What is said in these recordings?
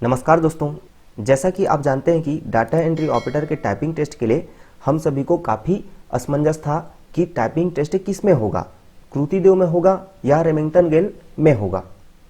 नमस्कार दोस्तों, जैसा कि आप जानते हैं कि डाटा एंट्री ऑपरेटर के टाइपिंग टेस्ट के लिए हम सभी को काफ़ी असमंजस था कि टाइपिंग टेस्ट किस में होगा, कृतिदेव में होगा या रेमिंगटन गेल में होगा।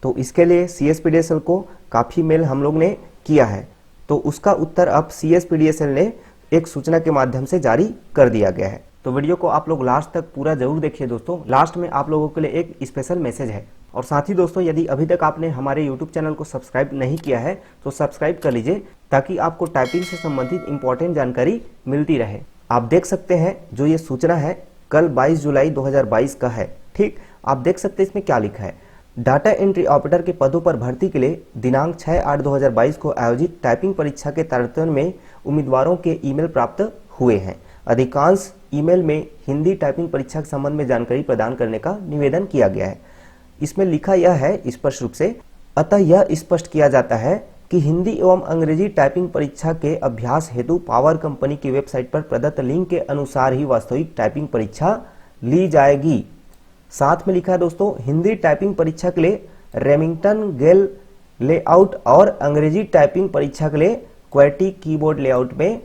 तो इसके लिए CSPDSL को काफ़ी मेल हम लोग ने किया है, तो उसका उत्तर अब CSPDSL ने एक सूचना के माध्यम से जारी कर दिया गया है। तो वीडियो को आप लोग लास्ट तक पूरा जरूर देखिए दोस्तों। लास्ट में आप लोगों के लिए एक स्पेशल मैसेज है। और साथ ही दोस्तों, यदि अभी तक आपने हमारे YouTube चैनल को सब्सक्राइब नहीं किया है तो सब्सक्राइब कर लीजिए, ताकि आपको टाइपिंग से संबंधित इंपॉर्टेंट जानकारी मिलती रहे। आप देख सकते हैं जो ये सूचना है कल 22 जुलाई 2022 का है। ठीक, आप देख सकते हैं इसमें क्या लिखा है। डाटा एंट्री ऑपरेटर के पदों पर भर्ती के लिए दिनांक 6/8/2022 को आयोजित टाइपिंग परीक्षा के तारतम्य में उम्मीदवारों के ईमेल प्राप्त हुए हैं। अधिकांश ईमेल में हिंदी टाइपिंग परीक्षा के संबंध में जानकारी प्रदान करने का निवेदन किया गया है। इसमें लिखा यह है स्पष्ट रूप से, अतः यह स्पष्ट किया जाता है कि हिंदी एवं अंग्रेजी टाइपिंग परीक्षा के अभ्यास हेतु पावर कंपनी की वेबसाइट पर प्रदत्त लिंक के अनुसार ही वास्तविक टाइपिंग परीक्षा ली जाएगी। साथ में लिखा है दोस्तों, हिंदी टाइपिंग परीक्षा के लिए रेमिंगटन गेल लेआउट और अंग्रेजी टाइपिंग परीक्षा के लिए क्वेटी कीबोर्ड लेआउट में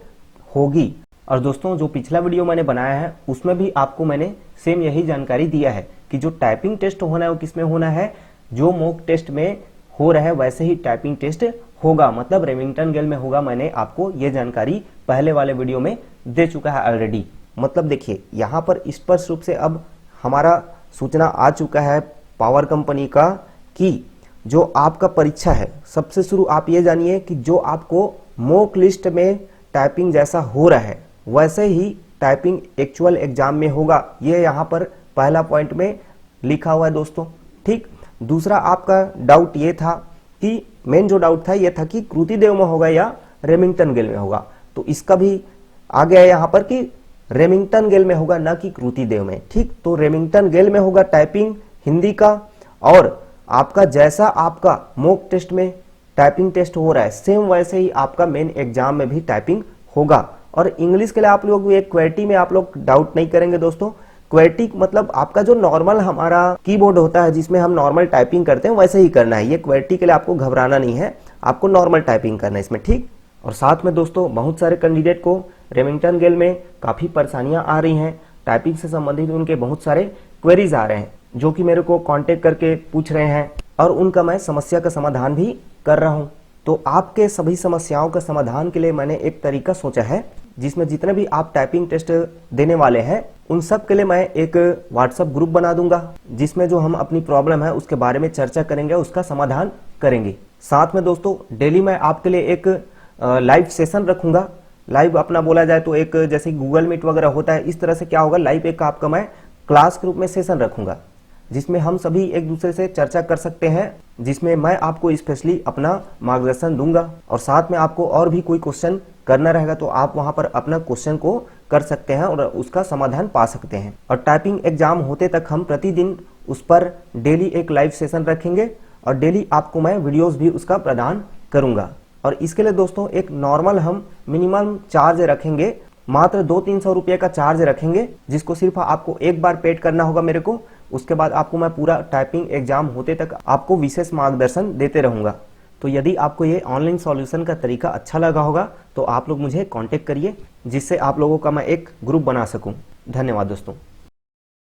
होगी। और दोस्तों, जो पिछला वीडियो मैंने बनाया है उसमें भी आपको मैंने सेम यही जानकारी दिया है कि जो टाइपिंग टेस्ट होना है वो किस में होना है, जो मॉक टेस्ट में हो रहा है वैसे ही टाइपिंग टेस्ट होगा, मतलब रेमिंगटन गेल में होगा। मैंने आपको ये जानकारी पहले वाले वीडियो में दे चुका है ऑलरेडी। मतलब देखिए, यहाँ पर स्पष्ट रूप से अब हमारा सूचना आ चुका है पावर कंपनी का कि जो आपका परीक्षा है, सबसे शुरू आप ये जानिए कि जो आपको मॉक लिस्ट में टाइपिंग जैसा हो रहा है वैसे ही टाइपिंग एक्चुअल एग्जाम में होगा। ये यहाँ पर पहला पॉइंट में लिखा हुआ है दोस्तों। ठीक, दूसरा आपका डाउट ये था कि मेन जो डाउट था ये था कि कृतिदेव में होगा या रेमिंगटन गेल में होगा। तो इसका भी आ गया यहाँ पर कि रेमिंगटन गेल में होगा, ना कि कृतिदेव में। ठीक, तो रेमिंगटन गेल में होगा टाइपिंग हिंदी का, और आपका जैसा आपका मॉक टेस्ट में टाइपिंग टेस्ट हो रहा है सेम वैसे ही आपका मेन एग्जाम में भी टाइपिंग होगा। और इंग्लिश के लिए आप लोग एक क्वेटी में आप लोग डाउट नहीं करेंगे दोस्तों। क्वेटी मतलब आपका जो नॉर्मल हमारा कीबोर्ड होता है जिसमें हम नॉर्मल टाइपिंग करते हैं वैसे ही करना है। ये क्वेटी के लिए आपको घबराना नहीं है, आपको नॉर्मल टाइपिंग करना है इसमें। ठीक, और साथ में दोस्तों, बहुत सारे कैंडिडेट को रेमिंगटन गेल में काफ़ी परेशानियां आ रही हैं। टाइपिंग से संबंधित उनके बहुत सारे क्वेरीज आ रहे हैं जो कि मेरे को कांटेक्ट करके पूछ रहे हैं, और उनका मैं समस्या का समाधान भी कर रहा हूं। तो आपके सभी समस्याओं का समाधान के लिए मैंने एक तरीका सोचा है, जिसमें जितने भी आप टाइपिंग टेस्ट देने वाले हैं उन सब के लिए मैं एक व्हाट्सएप ग्रुप बना दूंगा, जिसमें जो हम अपनी प्रॉब्लम है उसके बारे में चर्चा करेंगे, उसका समाधान करेंगे। साथ में दोस्तों, डेली मैं आपके लिए एक लाइव सेशन रखूंगा। लाइव अपना बोला जाए तो एक जैसे गूगल मीट वगैरह होता है, इस तरह से क्या होगा, लाइव एक आपका मैं क्लास के रूप में सेशन रखूंगा, जिसमें हम सभी एक दूसरे से चर्चा कर सकते हैं, जिसमें मैं आपको स्पेशली अपना मार्गदर्शन दूंगा। और साथ में आपको और भी कोई क्वेश्चन करना रहेगा तो आप वहां पर अपना क्वेश्चन को कर सकते हैं और उसका समाधान पा सकते हैं। और टाइपिंग एग्जाम होते तक हम प्रतिदिन उस पर डेली एक लाइव सेशन रखेंगे, और डेली आपको मैं वीडियोस भी उसका प्रदान करूंगा। और इसके लिए दोस्तों एक नॉर्मल हम मिनिमम चार्ज रखेंगे, मात्र 200-300 रुपये का चार्ज रखेंगे, जिसको सिर्फ आपको एक बार पेड करना होगा मेरे को। उसके बाद आपको मैं पूरा टाइपिंग एग्जाम होते तक आपको विशेष मार्गदर्शन देते रहूंगा। तो यदि आपको ये ऑनलाइन सॉल्यूशन का तरीका अच्छा लगा होगा तो आप लोग मुझे कांटेक्ट करिए, जिससे आप लोगों का मैं एक ग्रुप बना सकूं। धन्यवाद दोस्तों।